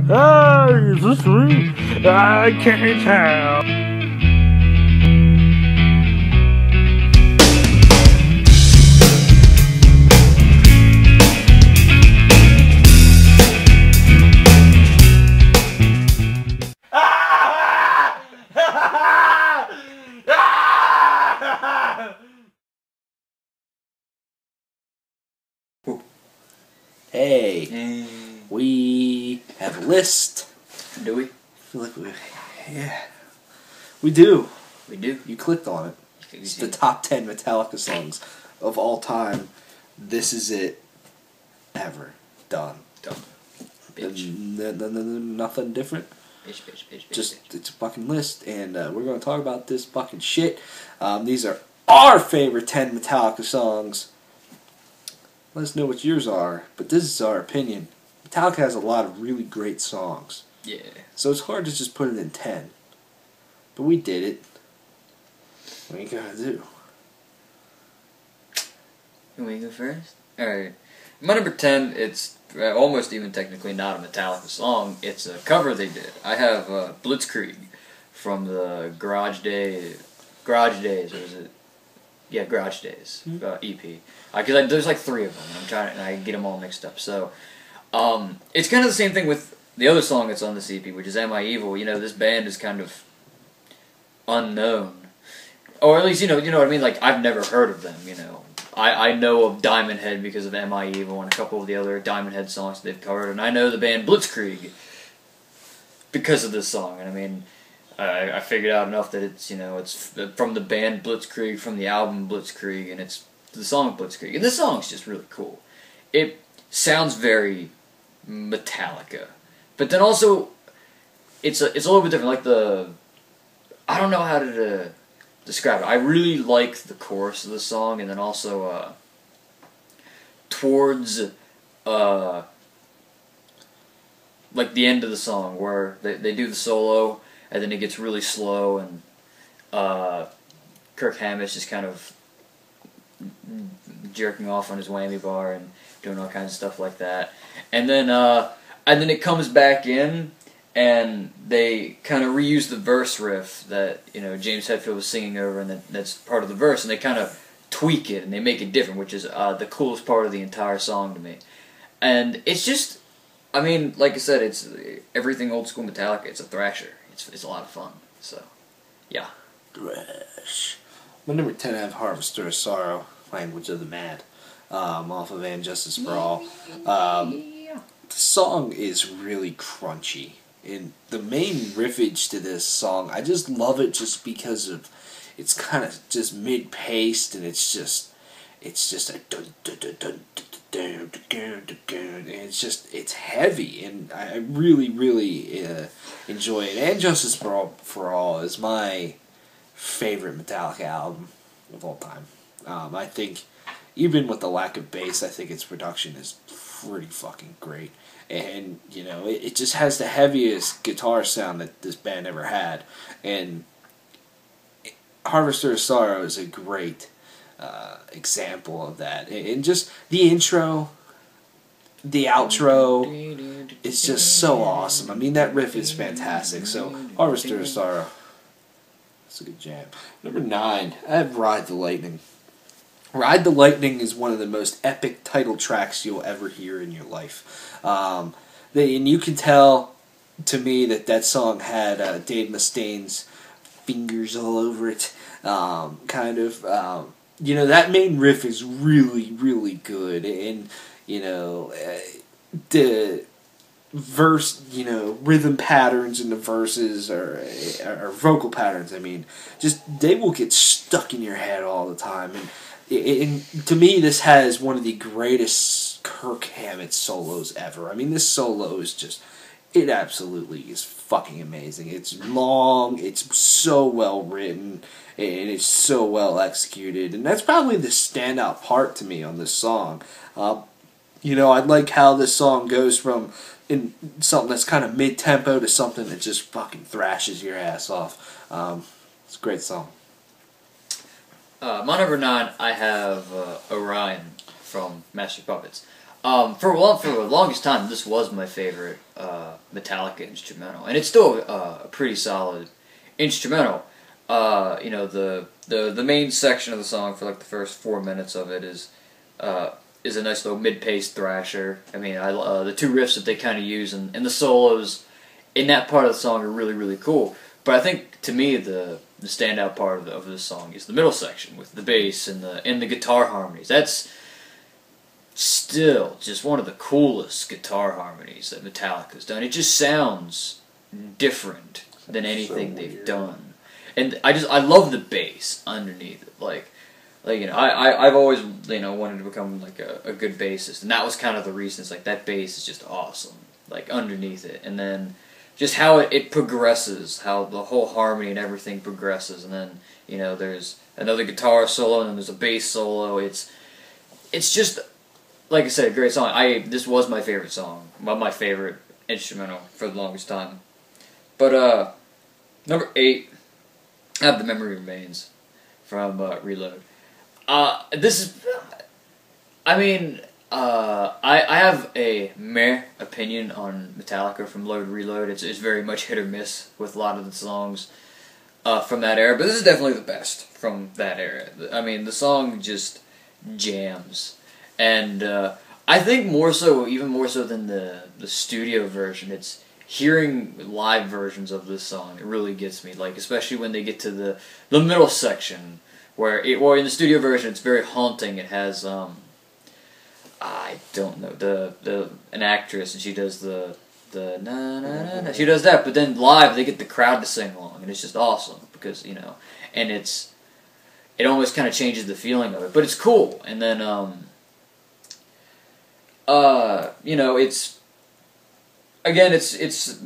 Hey, is this me? I can't tell. Hey, we have a list. Do we? I feel like yeah, we do. We do. You clicked on it. It's the top 10 Metallica songs of all time. This is it. Ever. Done. Done. Bitch. Nothing different. Bitch. Just, it's a fucking list, and we're going to talk about this fucking shit. These are our favorite 10 Metallica songs. Let us know what yours are, but this is our opinion. Metallica has a lot of really great songs. Yeah. So it's hard to just put it in 10. But we did it. What are you gonna do? You want to go first? Alright. My number 10, it's almost even technically not a Metallica song. It's a cover they did. I have Blitzkrieg from the Garage Days, or is it? Yeah, Garage Days EP. Because there's like 3 of them, and I get them all mixed up. So, it's kind of the same thing with the other song that's on this EP, which is Am I Evil? You know, this band is kind of unknown. Or at least, you know what I mean? Like, I've never heard of them, you know. I know of Diamond Head because of Am I Evil and a couple of the other Diamond Head songs they've covered, and I know the band Blitzkrieg because of this song. And I mean, I figured out enough that it's, you know, it's from the band Blitzkrieg, from the album Blitzkrieg, and it's the song Blitzkrieg. And this song's just really cool. It sounds very Metallica, but then also it's a little bit different. Like I don't know how to describe it. I really like the chorus of the song, and then also towards like the end of the song where they do the solo, and then it gets really slow, and Kirk Hammett just kind of jerking off on his whammy bar and doing all kinds of stuff like that, and then it comes back in, and they kind of reuse the verse riff that, you know, James Hetfield was singing over, and that's part of the verse, and they kind of tweak it and they make it different, which is the coolest part of the entire song to me. And it's just, I mean, like I said, it's everything old school Metallica. It's a thrasher. It's a lot of fun. So, yeah. Thrash. My number 10, I have Harvester of Sorrow, Language of the Mad, off of And Justice for All. The song is really crunchy. And the main riffage to this song, I just love it just because of, it's kind of just mid-paced, and it's just a dun dun dun dun dun dun dun dun, and it's heavy, and I really enjoy it. And Justice for All is my favorite Metallica album of all time. I think, even with the lack of bass, I think its production is pretty fucking great. And, you know, it just has the heaviest guitar sound that this band ever had. And Harvester of Sorrow is a great example of that. And just the intro, the outro is just so awesome. I mean, that riff is fantastic. So, Harvester of Sorrow, that's a good jam. Number 9, I have Ride the Lightning. Ride the Lightning is one of the most epic title tracks you'll ever hear in your life. And you can tell, to me, that song had Dave Mustaine's fingers all over it. You know, that main riff is really good. And, you know, the verse, you know, rhythm patterns in the verses, or vocal patterns, I mean, just, they will get stuck in your head all the time. And to me, this has one of the greatest Kirk Hammett solos ever. I mean, this solo is just, it absolutely is fucking amazing. It's long, it's so well written, and it's so well executed. And that's probably the standout part to me on this song. You know, I like how this song goes from something that's kind of mid-tempo to something that just fucking thrashes your ass off. It's a great song. My number 9, I have Orion from Master of Puppets. For the longest time, this was my favorite Metallica instrumental, and it's still a pretty solid instrumental. The main section of the song for like the first 4 minutes of it is a nice little mid-paced thrasher. I mean, the two riffs that they kind of use and the solos in that part of the song are really, really cool. But I think, to me, the standout part of this song is the middle section with the bass and the guitar harmonies. That's still just one of the coolest guitar harmonies that Metallica's done. It just sounds different than anything they've done. And I love the bass underneath it. I've always wanted to become like a good bassist, and that was kind of the reason. It's like that bass is just awesome, like underneath it, and then just how it progresses, how the whole harmony and everything progresses, and then there's another guitar solo, and then there's a bass solo. It's just, like I said, a great song. This was my favorite song, my favorite instrumental for the longest time. But number 8, I have The Memory Remains from Reload. This is, I have a meh opinion on Metallica from Load Reload. It's very much hit or miss with a lot of the songs from that era, but this is definitely the best from that era. I mean, the song just jams, and I think even more so than the studio version, it's hearing live versions of this song. It really gets me, like especially when they get to the middle section, where in the studio version it's very haunting. It has I don't know, an actress, and she does the na na na na. She does that, but then live they get the crowd to sing along, and it's just awesome because and it almost kind of changes the feeling of it, but it's cool. And then it's again it's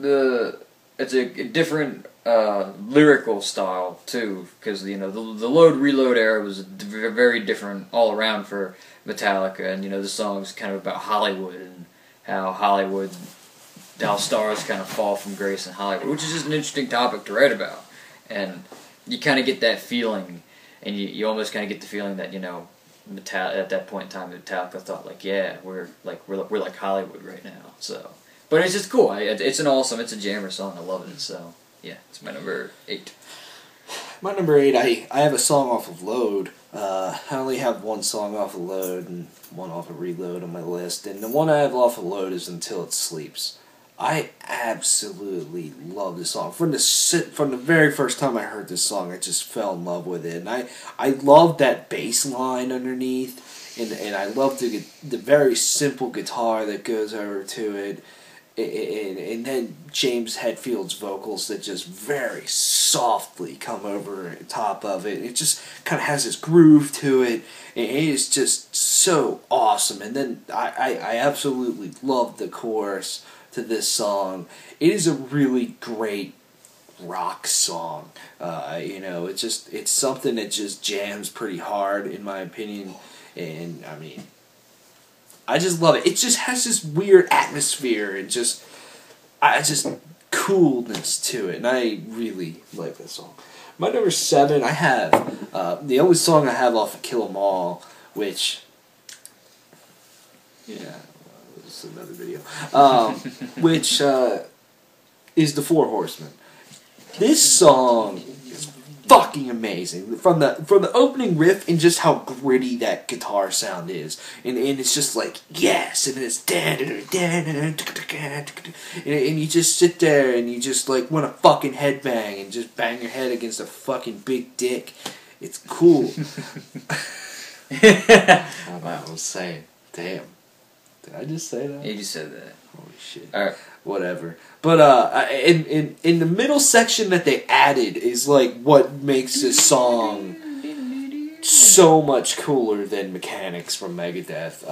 a different lyrical style too, because the Load Reload era was very different all around for Metallica, and the song's kind of about Hollywood and how stars kind of fall from grace in Hollywood, which is just an interesting topic to write about. And you kind of get that feeling, and you almost kind of get the feeling that at that point in time Metallica thought like, yeah, we're like Hollywood right now. So, but it's just cool. It's a jammer song. I love it. So yeah, it's my number 8. My number 8, I have a song off of Load. I only have one song off of Load and one off of Reload on my list, and the one I have off of Load is Until It Sleeps. I absolutely love this song. From the very first time I heard this song, I just fell in love with it, and I love that bass line underneath, and I love the very simple guitar that goes over to it. And then James Hetfield's vocals that just very softly come over top of it. It just kind of has this groove to it. And it is just so awesome. And then I absolutely love the chorus to this song. It is a really great rock song. It's something that just jams pretty hard, in my opinion. And I mean, I just love it. It just has this weird atmosphere and just coolness to it, and I really like that song. My number 7, I have the only song I have off of Kill 'Em All, which this is another video, which is the Four Horsemen. This song is fucking amazing. From the opening riff and just how gritty that guitar sound is. And it's just like, yes, and it's and you just sit there and you just like want to fucking headbang and just bang your head against a fucking big dick. It's cool. I was saying, damn. Did I just say that? You just said that. Holy shit. Alright. Whatever. But in the middle section that they added is like what makes this song so much cooler than Mechanics from Megadeth.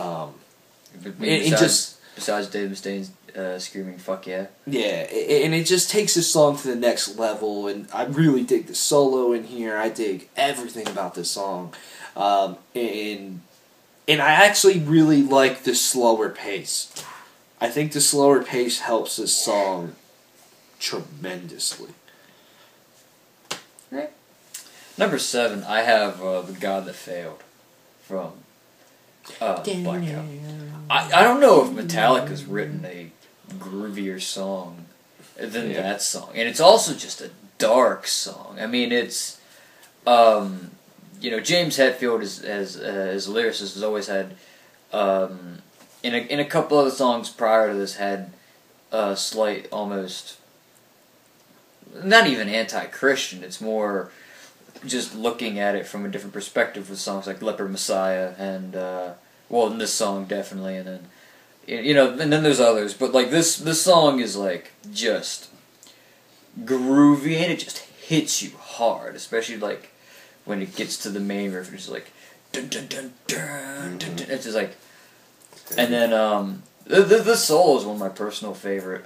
Besides Dave Mustaine's screaming "fuck yeah." Yeah, and it just takes this song to the next level, and I really dig the solo in here. I dig everything about this song, and I actually really like the slower pace. I think the slower pace helps this song tremendously. Right. Number 7, I have The God That Failed from Black Album. I don't know if Metallica's written a groovier song than that song, and it's also just a dark song. I mean, it's James Hetfield as a lyricist has always had in a couple other songs prior to this had a slight almost not even anti-Christian. It's more just looking at it from a different perspective with songs like Leper Messiah and in this song definitely, and then and then there's others, but like this song is like just groovy and it just hits you hard, especially like when it gets to the main riff. It's just like dun dun dun dun dun dun. It's just like, and then the solo is one of my personal favorite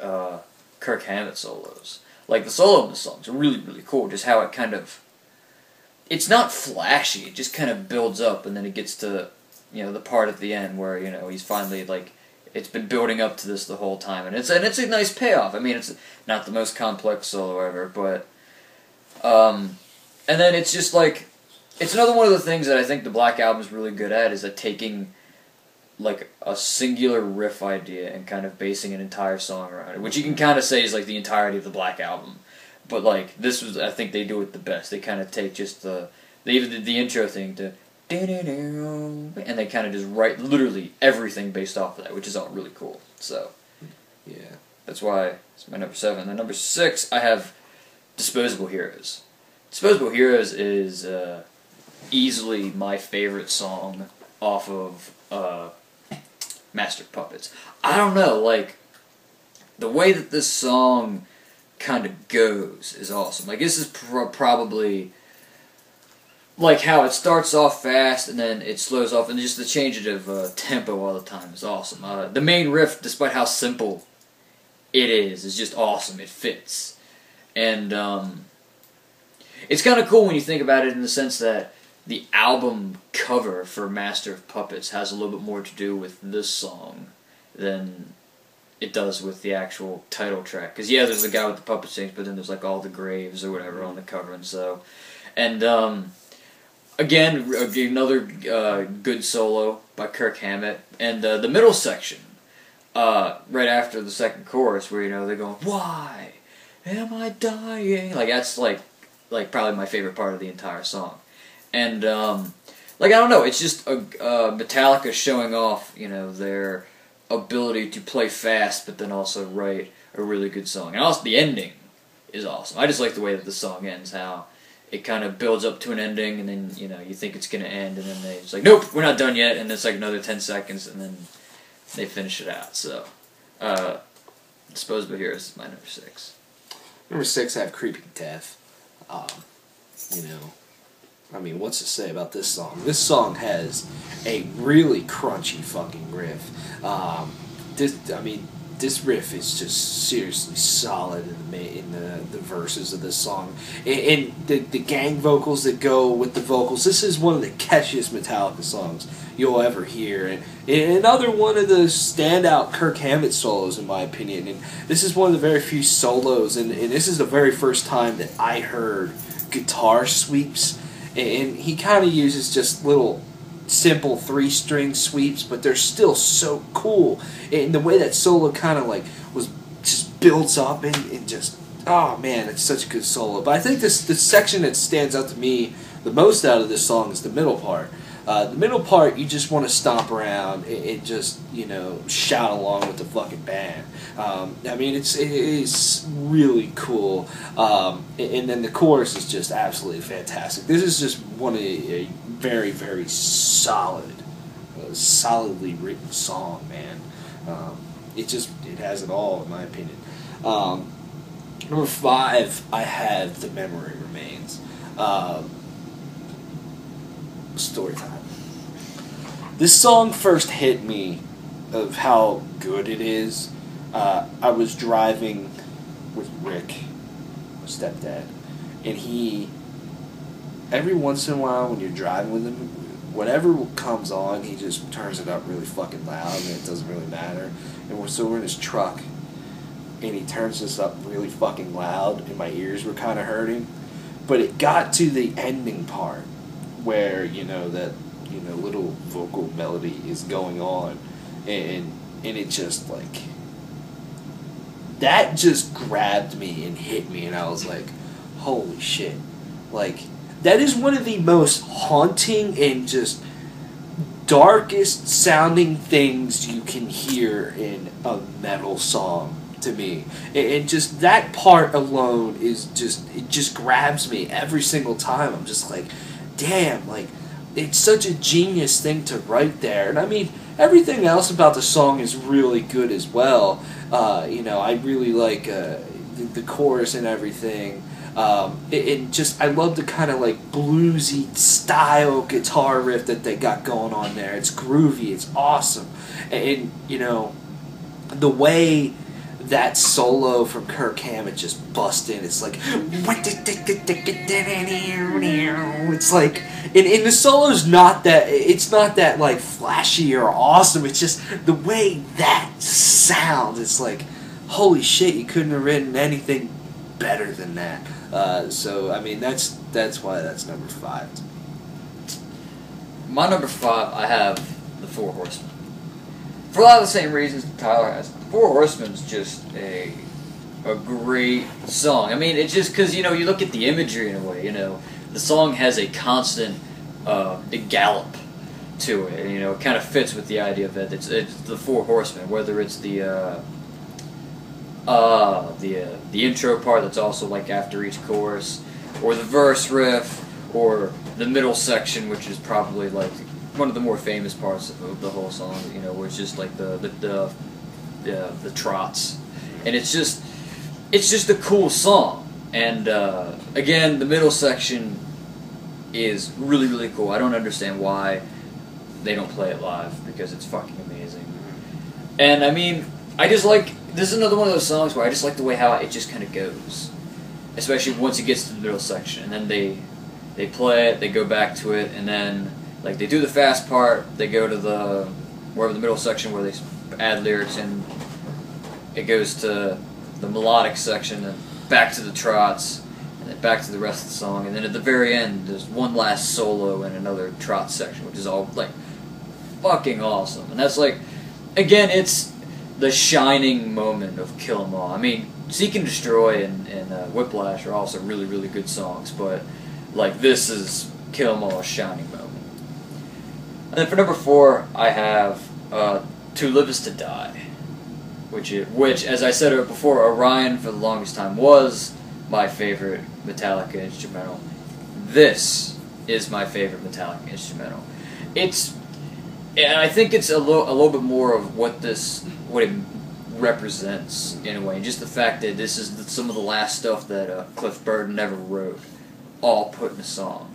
Kirk Hammett solos. Like the solo in the song is really really cool. Just how it kind of, it's not flashy. It just kind of builds up, and then it gets to the part at the end where he's finally like, it's been building up to this the whole time, and it's a nice payoff. I mean, it's not the most complex solo ever, but and then it's just like, it's another one of the things that I think the Black Album is really good at, is at taking like a singular riff idea and kind of basing an entire song around it, which you can kind of say is like the entirety of the Black Album. But like this was, I think they do it the best. They kind of take just they even did the intro thing to, and they kind of just write literally everything based off of that, which is all really cool. So yeah, that's why it's my number 7. Then number 6, I have Disposable Heroes. Disposable Heroes is easily my favorite song off of Master of Puppets. I don't know, like the way that this song kind of goes is awesome. Like this is probably like how it starts off fast and then it slows off, and just the change of tempo all the time is awesome. The main riff, despite how simple it is just awesome. It fits. And it's kind of cool when you think about it in the sense that the album cover for Master of Puppets has a little bit more to do with this song than it does with the actual title track. Because yeah, there's the guy with the puppet strings, but then there's like all the graves or whatever on the cover, and so, and again, another good solo by Kirk Hammett, and the middle section, right after the second chorus, where they're going, "Why am I dying?" Like that's like probably my favorite part of the entire song, and like I don't know, it's just Metallica showing off their ability to play fast, but then also write a really good song, and also the ending is awesome. I just like the way that the song ends, how it kind of builds up to an ending, and then you think it's gonna end, and then it's like, nope, we're not done yet, and it's like another 10 seconds, and then they finish it out. So, Disposable Heroes is my number 6. Number 6, I have Creeping Death. I mean, what's to say about this song? This song has a really crunchy fucking riff. This riff is just seriously solid in the verses of this song, and the gang vocals that go with the vocals. This is one of the catchiest Metallica songs you'll ever hear, and another one of the standout Kirk Hammett solos in my opinion. And this is one of the very few solos, and this is the very first time that I heard guitar sweeps, and he kind of uses just little simple 3-string sweeps, but they're still so cool. And the way that solo kind of like just builds up and just, oh man, it's such a good solo. But I think the section that stands out to me the most out of this song is the middle part. The middle part, you just want to stomp around and just shout along with the fucking band. I mean, it is really cool. And then the chorus is just absolutely fantastic. This is just one of a very, very solidly written song, man. It has it all, in my opinion. Number 5, I have The Memory Remains. Story time. This song first hit me of how good it is. I was driving with Rick, my stepdad, and every once in a while when you're driving with him, whatever comes on, he just turns it up really fucking loud, and it doesn't really matter. And we're in his truck, and he turns this up really fucking loud, and my ears were kind of hurting. But it got to the ending part, where that little vocal melody is going on, and it just like that just grabbed me and hit me, and I was like, holy shit, like that is one of the most haunting and just darkest sounding things you can hear in a metal song to me. And just that part alone is it just grabs me every single time. I'm just like, damn, like it's such a genius thing to write there. And I mean, everything else about the song is really good as well. I really like the chorus and everything. I love the kind of like bluesy style guitar riff that they got going on there. It's groovy, it's awesome, and the way that solo from Kirk Hammett just busts in. It's like it's like and the solo's not that. It's not that like flashy or awesome. It's just the way that sounds. It's like, holy shit! You couldn't have written anything better than that. So I mean that's why that's number 5. My number 5, I have the Four Horsemen. For a lot of the same reasons Tyler has. The Four Horsemen's just a great song. I mean, it's just because you look at the imagery in a way. The song has a constant gallop to it. And, it kind of fits with the idea that it's the Four Horsemen. Whether it's the intro part that's also like after each chorus, or the verse riff, or the middle section, which is probably like one of the more famous parts of the whole song. Where it's just like the trots, and it's just a cool song. And again, the middle section is really, really cool. I don't understand why they don't play it live, because it's fucking amazing. And I mean, I just like, this is another one of those songs where I just like the way how it just kind of goes, especially once it gets to the middle section, and then they play it, they go back to it, and then like they do the fast part, they go to wherever the middle section where they add lyrics, and it goes to the melodic section, and back to the trots, and then back to the rest of the song, and then at the very end there's one last solo and another trot section, which is all like fucking awesome. And that's like, again, it's the shining moment of Kill 'Em All. I mean, Seek and Destroy and Whiplash are also really, really good songs, but like this is Kill 'Em All's shining moment. And then for number 4, I have To Live Is To Die, which as I said before, Orion for the longest time was my favorite Metallica instrumental. This is my favorite Metallica instrumental. And I think it's a little bit more of what it represents in a way. Just the fact that this is some of the last stuff that Cliff Burton ever wrote, all put in a song.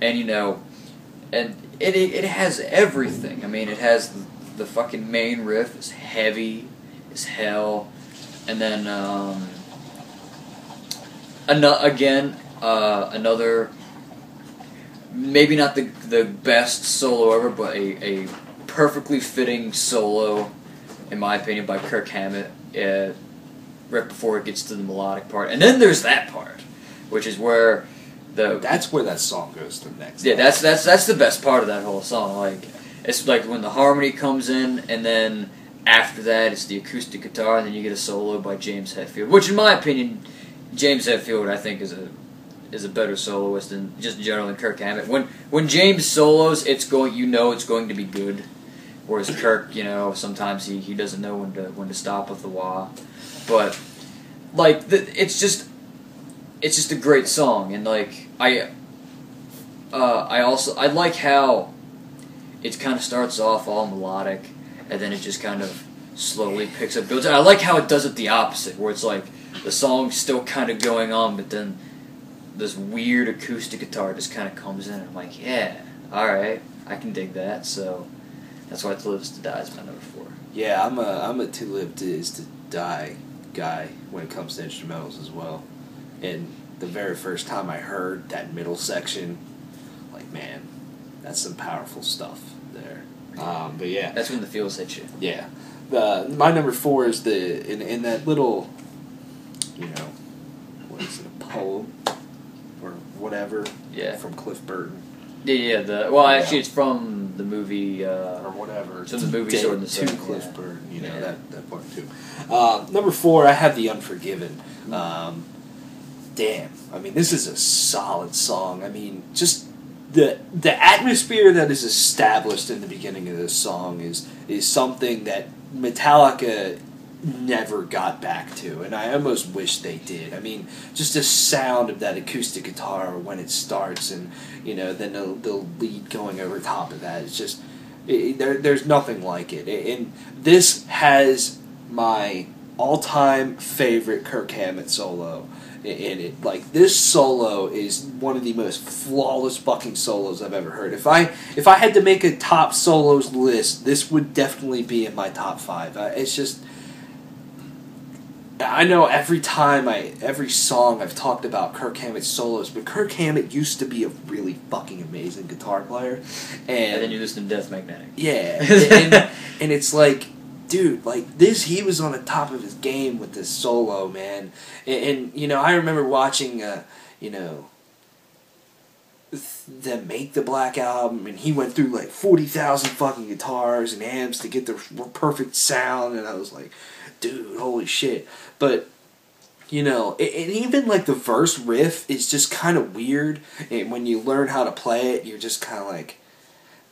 And and it has everything. I mean, it has the fucking main riff is heavy as hell, and then another, maybe not the best solo ever, but a perfectly fitting solo, in my opinion, by Kirk Hammett, right before it gets to the melodic part. And then there's that part, which is where that's where that song goes to next. Yeah, that's the best part of that whole song. Like, it's like when the harmony comes in, and then after that it's the acoustic guitar, and then you get a solo by James Hetfield, which in my opinion, James Hetfield I think is a better soloist than just generally Kirk Hammett. When James solos, it's going to be good. Whereas Kirk, sometimes he doesn't know when to stop with the wah. But like it's just a great song, and like I like how it kind of starts off all melodic, and then it just kind of slowly picks up, builds. And I like how it does it the opposite, where it's like the song's still kind of going on, but then this weird acoustic guitar just kind of comes in, and I'm like, yeah, alright, I can dig that. So that's why To Live Is To Die is my number 4. Yeah, I'm a To Live Is To Die guy when it comes to instrumentals as well. And the very first time I heard that middle section, like, man, that's some powerful stuff there. But yeah, that's when the feels hit you. Yeah, my number 4 is in that little, what is it, a poem or whatever? Yeah. From Cliff Burton. Yeah, well, actually, it's from the movie, or whatever. It's from the movie Sword in the Stone. Cliff Burton, you know, that part too. Number 4, I have the Unforgiven. Damn, I mean, this is a solid song. I mean, just the atmosphere that is established in the beginning of this song is something that Metallica never got back to, and I almost wish they did. I mean, just the sound of that acoustic guitar when it starts, and you know, then the lead going over top of that. It's just there's nothing like it. And this has my all-time favorite Kirk Hammett solo in it. Like, this solo is one of the most flawless fucking solos I've ever heard. If I had to make a top solos list, this would definitely be in my top 5. It's just, I know every song I've talked about Kirk Hammett's solos, but Kirk Hammett used to be a really fucking amazing guitar player, and then you listen to Death Magnetic. Yeah, and it's like, dude, like this, he was on the top of his game with this solo, man. And you know, I remember watching, you know, them make the Black Album, and he went through like 40,000 fucking guitars and amps to get the perfect sound, and I was like, dude, holy shit. But you know, and even like the verse riff is just kind of weird, and when you learn how to play it, you're just kind of like,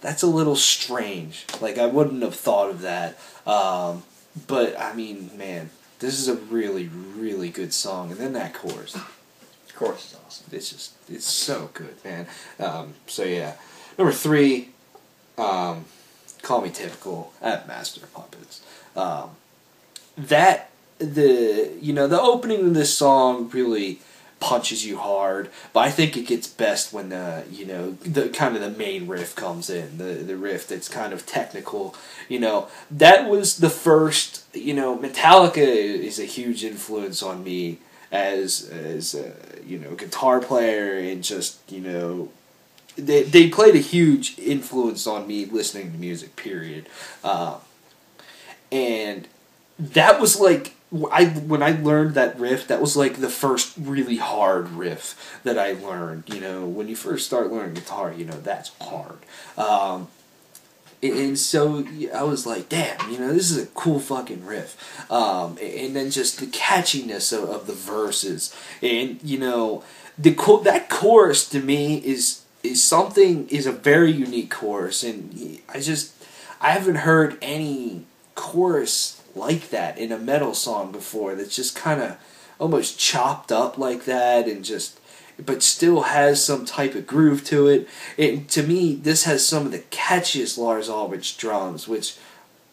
that's a little strange. Like, I wouldn't have thought of that. But, I mean, man, this is a really, really good song. And then that chorus. The chorus is awesome. It's so good, man. So, yeah. Number 3, Call Me Typical, at Master of Puppets. The opening of this song really punches you hard, but I think it gets best when the kind of the main riff comes in, the riff that's kind of technical. You know, that was the first. You know, Metallica is a huge influence on me as you know, guitar player, and just, you know, they played a huge influence on me listening to music. Period. And that was like, when I learned that riff, that was like the first really hard riff that I learned. You know, when you first start learning guitar, you know, that's hard. And so I was like, damn, you know, this is a cool fucking riff. And then just the catchiness of the verses. And, you know, that chorus to me is a very unique chorus. And I haven't heard any chorus like that in a metal song before, that's just kind of almost chopped up like that, and just, but still has some type of groove to it. And to me, this has some of the catchiest Lars Ulrich drums, which,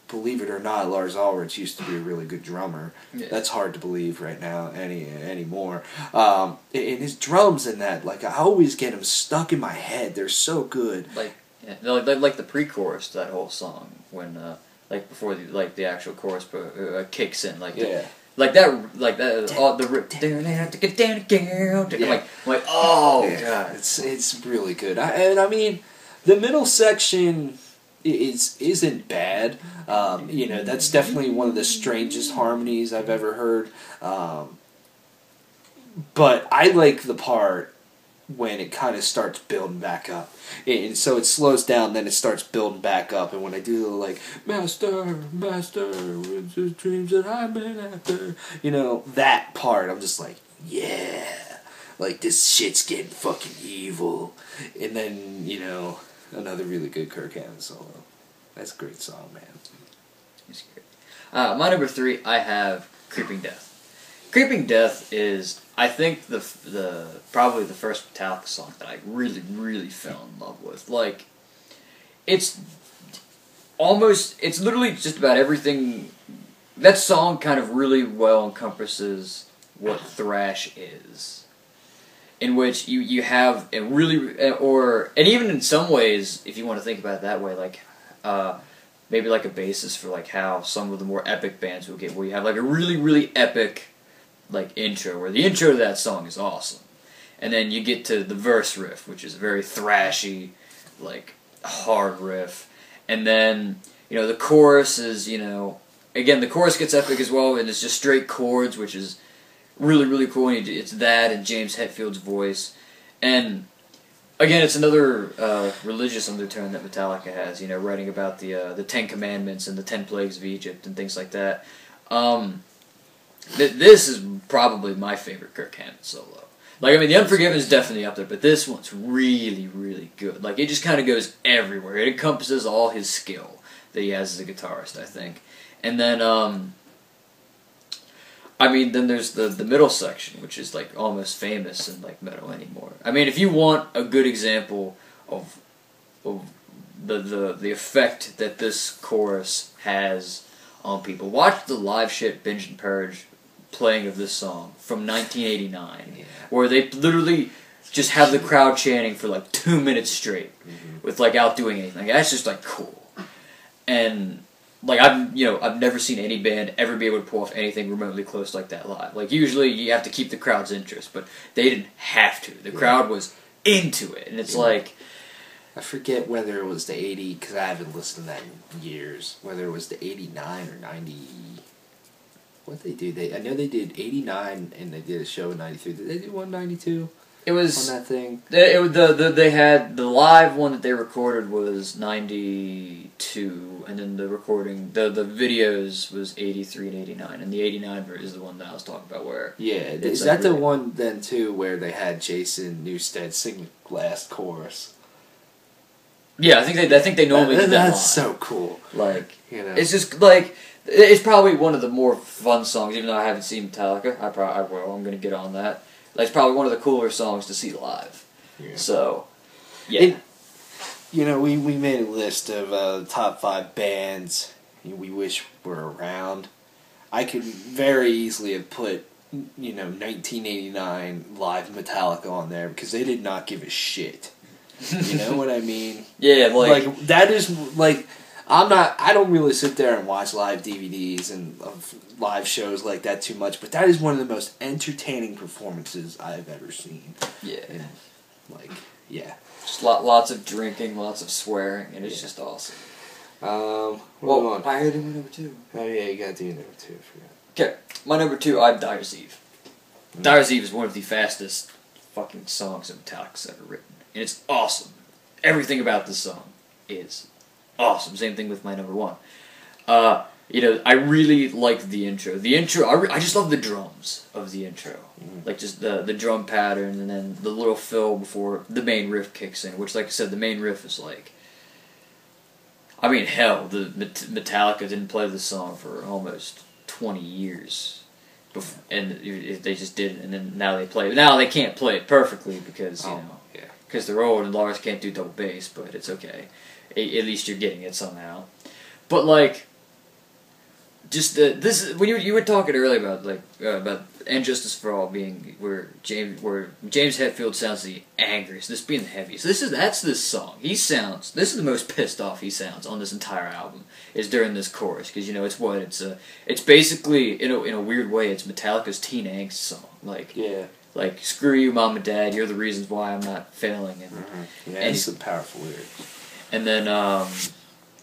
believe it or not, Lars Ulrich used to be a really good drummer. Yeah. That's hard to believe right now anymore. And his drums in that, like, I always get them stuck in my head. They're so good. Like the pre-chorus to that whole song, when like before the actual chorus kicks in, like the rip. Like oh yeah, god, it's really good. I mean, the middle section isn't bad. You know, that's definitely one of the strangest harmonies I've ever heard. But I like the part when it kind of starts building back up. And so it slows down, then it starts building back up, and when I do the, like, Master, with the dreams that I've been after, you know, that part, I'm just like, yeah, like, this shit's getting fucking evil. And then, you know, another really good Kirk Hammett solo. That's a great song, man. It's great. My number 3, I have Creeping Death. Creeping Death is, I think, probably the first Metallica song that I really, really fell in love with. Like, it's literally just about everything. That song kind of really well encompasses what thrash is, in which you have a really, and even in some ways, if you want to think about it that way, like, maybe like a basis for like how some of the more epic bands will get, where you have like a really, really epic, like, intro, where the intro to that song is awesome, and then you get to the verse riff, which is a very thrashy, like, hard riff, and then, you know, the chorus is, you know, again, the chorus gets epic as well, and it's just straight chords, which is really, really cool, and it's that and James Hetfield's voice, and again, it's another religious undertone that Metallica has. You know, writing about the Ten Commandments and the 10 Plagues of Egypt and things like that. This is probably my favorite Kirk Hammett solo. Like, I mean, the Unforgiven is definitely up there, but this one's really, really good. Like, it just kind of goes everywhere. It encompasses all his skill that he has as a guitarist, I think. And then, I mean, then there's the middle section, which is, like, almost famous in, like, metal anymore. I mean, if you want a good example of the effect that this chorus has on people, watch the live shit Binge and Purge playing of this song from 1989, where they literally just have the crowd chanting for like 2 minutes straight, without doing anything. That's just like cool. And like I've never seen any band ever be able to pull off anything remotely close like that live. Like usually you have to keep the crowd's interest, but they didn't have to. The crowd was into it, and it's like, I forget whether it was the 80, because I haven't listened to that in years, whether it was the 89 or 90. What they do? I know they did 89, and they did a show in 93. Did they do 192? It was on that thing. They had the live one that they recorded was 92, and then the recording the videos was 83 and 89, and the 89 is the one that I was talking about. Where is that the one then too where they had Jason Newsted sing the last chorus? Yeah, I think they normally do that. That's live. So cool. Like, you know, it's just like, it's probably one of the more fun songs. Even though I haven't seen Metallica, I will. I'm gonna get on that. Like, it's probably one of the cooler songs to see live. Yeah. So, yeah. We made a list of top 5 bands we wish were around. I could very easily have put 1989 live Metallica on there because they did not give a shit. You know what I mean? Yeah, like that is like, I don't really sit there and watch live DVDs and live shows like that too much, but that is one of the most entertaining performances I've ever seen. Yeah. And, just lots of drinking, lots of swearing, and it's just awesome. Well, I heard my number 2. Oh yeah, you gotta do number 2, I forgot. Okay, my number 2, I have Dyer's Eve. Dyer's Eve is one of the fastest fucking songs that Metallica's ever written. And it's awesome. Everything about this song is awesome. Same thing with my number 1. I really like the intro. The intro, I just love the drums of the intro. Like just the drum pattern, and then the little fill before the main riff kicks in, which, like I said, the main riff is like, I mean, hell, the Metallica didn't play this song for almost 20 years. And they just did it, and then now they play it. Now they can't play it perfectly because, because they're old and Lars can't do double bass, but it's okay. At least you're getting it somehow. But like, just this when you were talking earlier about "And Justice for All" being where James Hetfield sounds the angriest, this being the heaviest. That's this song. This is the most pissed off he sounds on this entire album is during this chorus, because it's basically in a weird way it's Metallica's teen angst song. Like, screw you, mom and dad, you're the reasons why I'm not failing. And, and it's some powerful lyrics. And then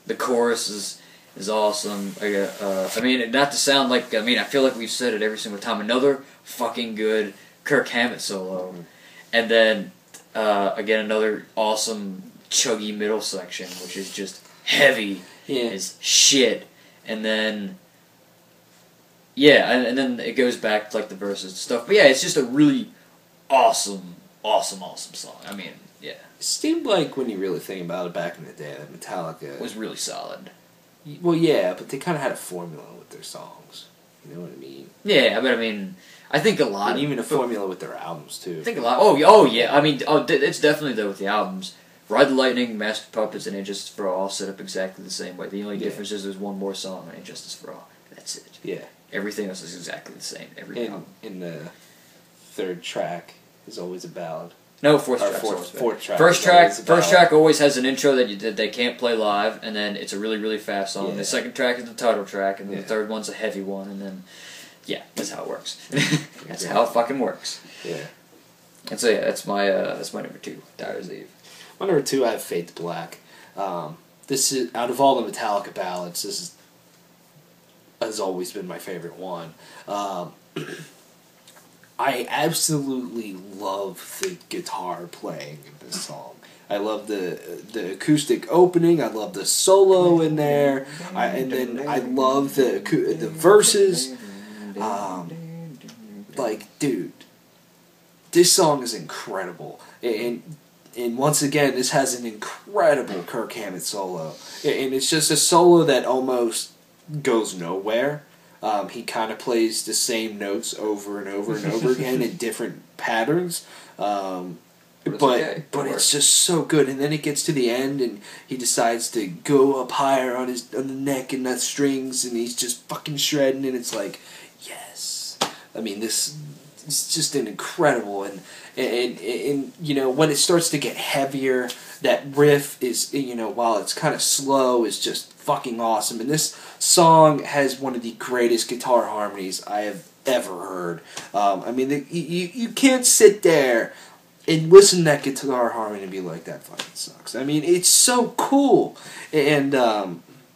the chorus is awesome. I mean, not to sound like, I feel like we've said it every single time. Another fucking good Kirk Hammett solo. And then, again, another awesome chuggy middle section, which is just heavy as shit. And then, and then it goes back to like the verses and stuff. But yeah, it's just a really awesome song. I mean, yeah. It seemed like, when you really think about it, back in the day, that Metallica was really solid. Well, yeah, but they kind of had a formula with their songs. You know what I mean? Yeah, but I mean, I think a lot. And even a formula with their albums too. I think a lot. Oh yeah. I mean, it's definitely though with the albums. Ride the Lightning, Master of Puppets, and Injustice for All set up exactly the same way. The only difference is there's one more song on Injustice for All. That's it. Yeah. Everything else is exactly the same. Album. In the third track is always a ballad. No, fourth track. First track always has an intro that they can't play live, and then it's a really, really fast song. Yeah. The second track is the title track, and then the third one's a heavy one, and then, that's how it works. That's how it fucking works. Yeah. And so that's my number 2, Dyer's Eve. My number 2, I have Fade to Black. This is, out of all the Metallica ballads, has always been my favorite one. I absolutely love the guitar playing in this song. I love the acoustic opening. I love the solo in there, and then I love the verses. Like, dude, this song is incredible, and once again, this has an incredible Kirk Hammett solo, and it's just a solo that almost goes nowhere. He kind of plays the same notes over and over and over again in different patterns. But it's just so good, and then it gets to the end, and he decides to go up higher on the neck and the strings, and he's just fucking shredding, and it's like, yes. I mean, this is just an incredible, and you know, when it starts to get heavier, that riff is, you know, while it's kind of slow, is just fucking awesome, and this song has one of the greatest guitar harmonies I have ever heard. I mean, you can't sit there and listen to that guitar harmony and be like, that fucking sucks. I mean, it's so cool. And,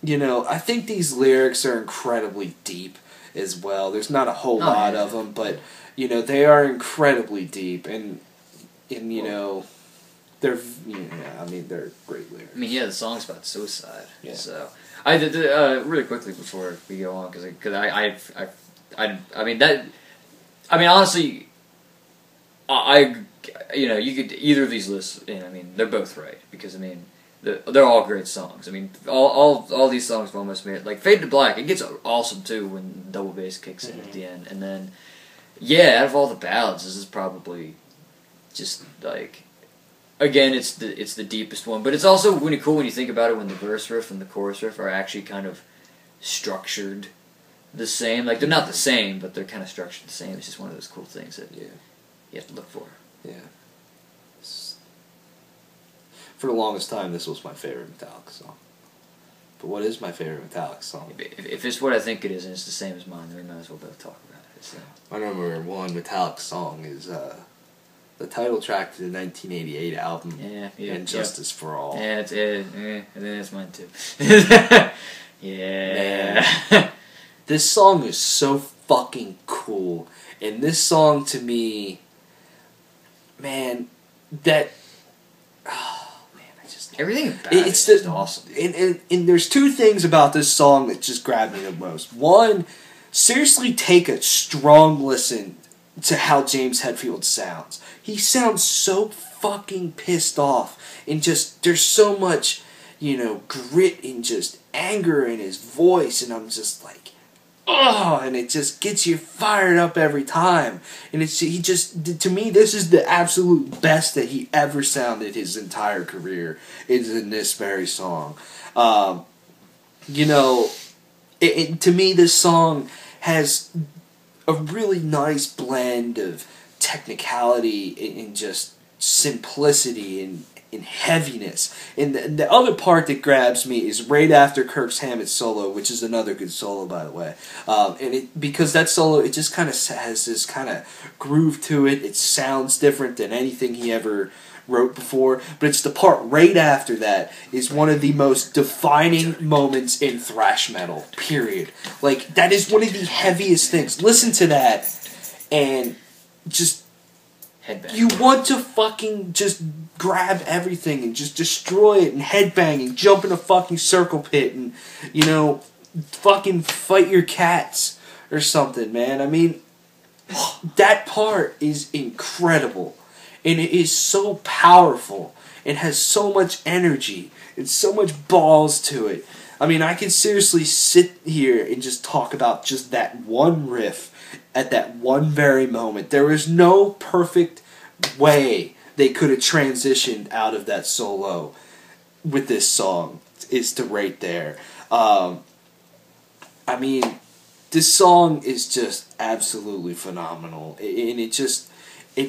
you know, I think these lyrics are incredibly deep as well. There's not a whole lot of them, but, you know, they are incredibly deep. And you know, they're, I mean, they're great lyrics. I mean, yeah, the song's about suicide. Yeah. So, I did, really quickly before we go on, because I mean, that, I mean, honestly, you know, you could either of these lists, and I mean, they're both right, because I mean, they're all great songs. I mean, all these songs have almost made it. Like Fade to Black, it gets awesome too when double bass kicks in at the end, and then yeah, out of all the ballads, this is probably just like, again, it's the deepest one, but it's also really cool when you think about it when the verse riff and the chorus riff are actually kind of structured the same. Like, they're not the same, but they're kind of structured the same. It's just one of those cool things that you have to look for. Yeah. For the longest time, this was my favorite Metallica song. But what is my favorite Metallica song? If it's what I think it is, and it's the same as mine, then we might as well both talk about it. So. My number one Metallica song is the title track to the 1988 album, And Justice for All. Yeah, and then it's mine too. Yeah. Man, this song is so fucking cool. And this song, to me, man, that... Everything about it's just awesome. And there's two things about this song that just grabbed me the most. One, seriously take a strong listen to how James Hetfield sounds. He sounds so fucking pissed off. And just, there's so much, you know, grit and just anger in his voice. And I'm just like, oh, and it just gets you fired up every time. And to me, this is the absolute best that he ever sounded his entire career, is in this very song. You know, to me, this song has a really nice blend of technicality and just simplicity and heaviness. And the other part that grabs me is right after Kirk Hammett's solo, which is another good solo, by the way. Because that solo, it just kind of has this kind of groove to it. It sounds different than anything he ever wrote before. But it's the part right after that is one of the most defining moments in thrash metal, period. Like, that is one of the heaviest things. Listen to that and just... Headbang. You want to fucking just grab everything and just destroy it and headbang and jump in a fucking circle pit and, you know, fucking fight your cats or something, man. I mean, that part is incredible. And it is so powerful and has so much energy and so much balls to it. I mean, I can seriously sit here and just talk about just that one riff at that one very moment. There is no perfect way they could have transitioned out of that solo with this song, is to right there. I mean, this song is just absolutely phenomenal. And it's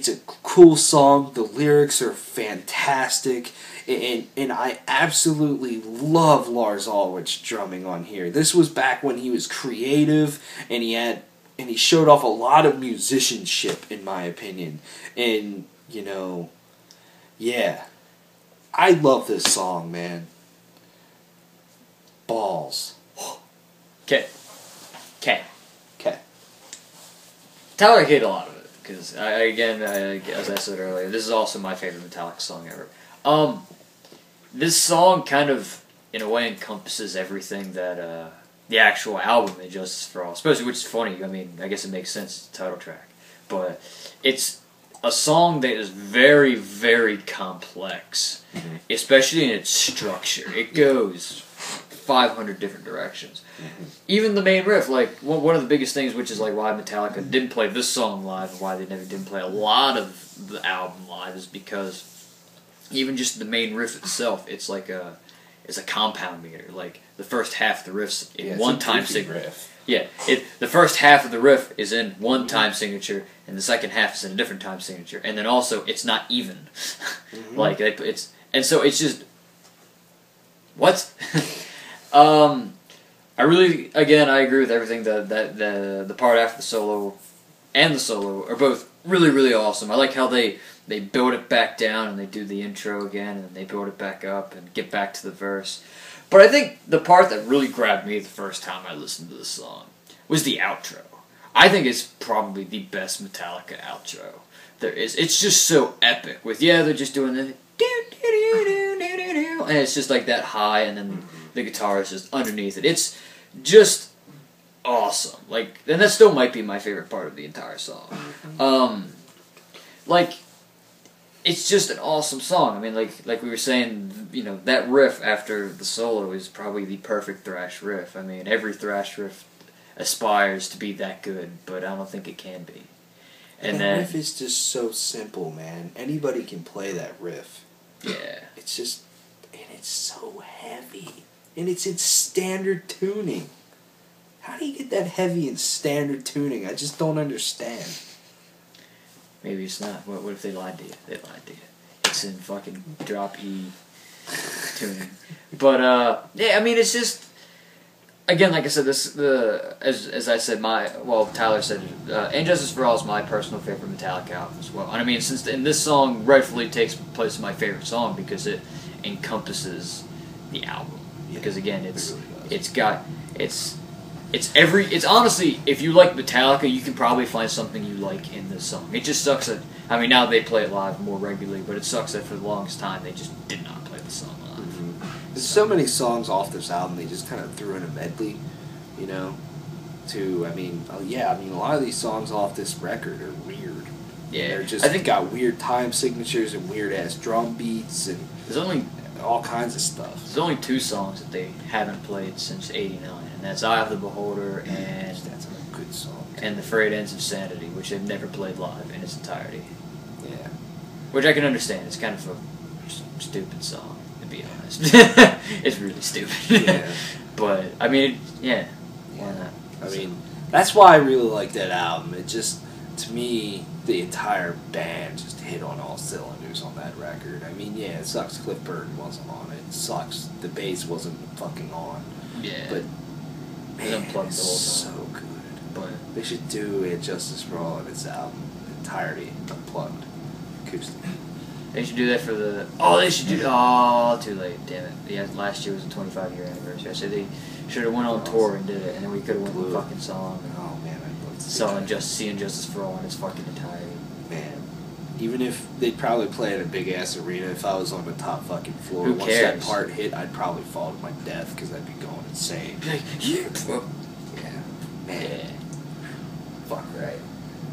a cool song. The lyrics are fantastic. And I absolutely love Lars Ulrich drumming on here. This was back when he was creative and he showed off a lot of musicianship, in my opinion. And, you know, yeah. I love this song, man. Balls. Okay. Tyler hated a lot of it. because as I said earlier, this is also my favorite Metallica song ever. This song kind of, in a way, encompasses everything that the actual album, Injustice for All, especially, which is funny. I mean, I guess it makes sense, it's the title track. But it's a song that is very, very complex, especially in its structure. It goes 500 different directions. Even the main riff, like, one of the biggest things, which is like why Metallica didn't play this song live, and why they never didn't play a lot of the album live, is because even just the main riff itself, it's a compound meter. Like, the first half of the riff's in one time signature. Yeah, the first half of the riff is in one time signature, and the second half is in a different time signature. And then also, it's not even. Like, and so it's just, what? I agree with everything that the part after the solo and the solo are both really, really awesome. I like how they build it back down and they do the intro again and then they build it back up and get back to the verse. But I think the part that really grabbed me the first time I listened to the song was the outro. I think it's probably the best Metallica outro there is. It's just so epic. They're just doing the and it's just like that high, and then the guitar is just underneath it. It's just awesome. Like, and that still might be my favorite part of the entire song. Like, it's just an awesome song. I mean, like we were saying, you know, that riff after the solo is probably the perfect thrash riff. I mean, every thrash riff aspires to be that good, but I don't think it can be. And that riff is just so simple, man. Anybody can play that riff. Yeah. It's just, and it's so heavy. And it's in standard tuning. How do you get that heavy in standard tuning? I just don't understand. Maybe it's not. What if they lied to you? They lied to you. It's in fucking drop E tuning. But, yeah, I mean, it's just, again, like I said, as I said, Tyler said, Injustice for All is my personal favorite Metallica album as well. And I mean, and this song rightfully takes place in my favorite song because it encompasses the album. Yeah, because again, it's honestly, if you like Metallica, you can probably find something you like in this song. It just sucks that, I mean, now they play it live more regularly, but it sucks that for the longest time they just did not play the song live. There's so many songs off this album they just kind of threw in a medley, you know, a lot of these songs off this record are weird. Yeah. They're just got weird time signatures and weird-ass drum beats and there's only all kinds of stuff. There's only 2 songs that they haven't played since '89, and that's Eye of the Beholder and that's a good song. And The Frayed Ends of Sanity, which they've never played live in its entirety. Yeah. Which I can understand. It's kind of a stupid song, to be honest. It's really stupid. Yeah. But, I mean, yeah. Why not? I mean, that's why I really like that album. It just, to me, the entire band just hit on all cylinders on that record. I mean, yeah, it sucks Cliff Burton wasn't on it. It sucks the bass wasn't fucking on. Yeah. But, man, unplugged it's the whole so time. good. But they should do Injustice for All of its album entirety unplugged acoustic. they should do that for the... Oh, they should do... Oh, too late. Damn it. Yeah, last year was the 25-year anniversary. I said they should have went on tour and did it, and then we could have won the fucking song. Oh, man, I'd love to See Injustice for All in its fucking entirety. Man. Even if they'd probably play in a big ass arena, if I was on the top fucking floor, Who once cares? that part hit, I'd probably fall to my death because I'd be going insane. Yeah, man. Yeah. Fuck right.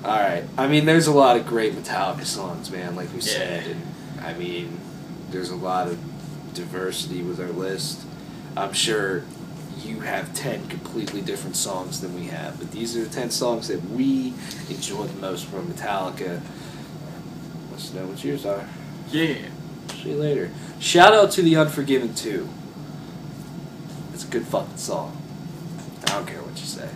Alright, I mean, there's a lot of great Metallica songs, man, like we Yeah. said, and I mean, there's a lot of diversity with our list. I'm sure you have 10 completely different songs than we have, but these are the 10 songs that we enjoy the most from Metallica. Let us know what yours are. Yeah. See you later. Shout out to the Unforgiven 2. It's a good fucking song. I don't care what you say.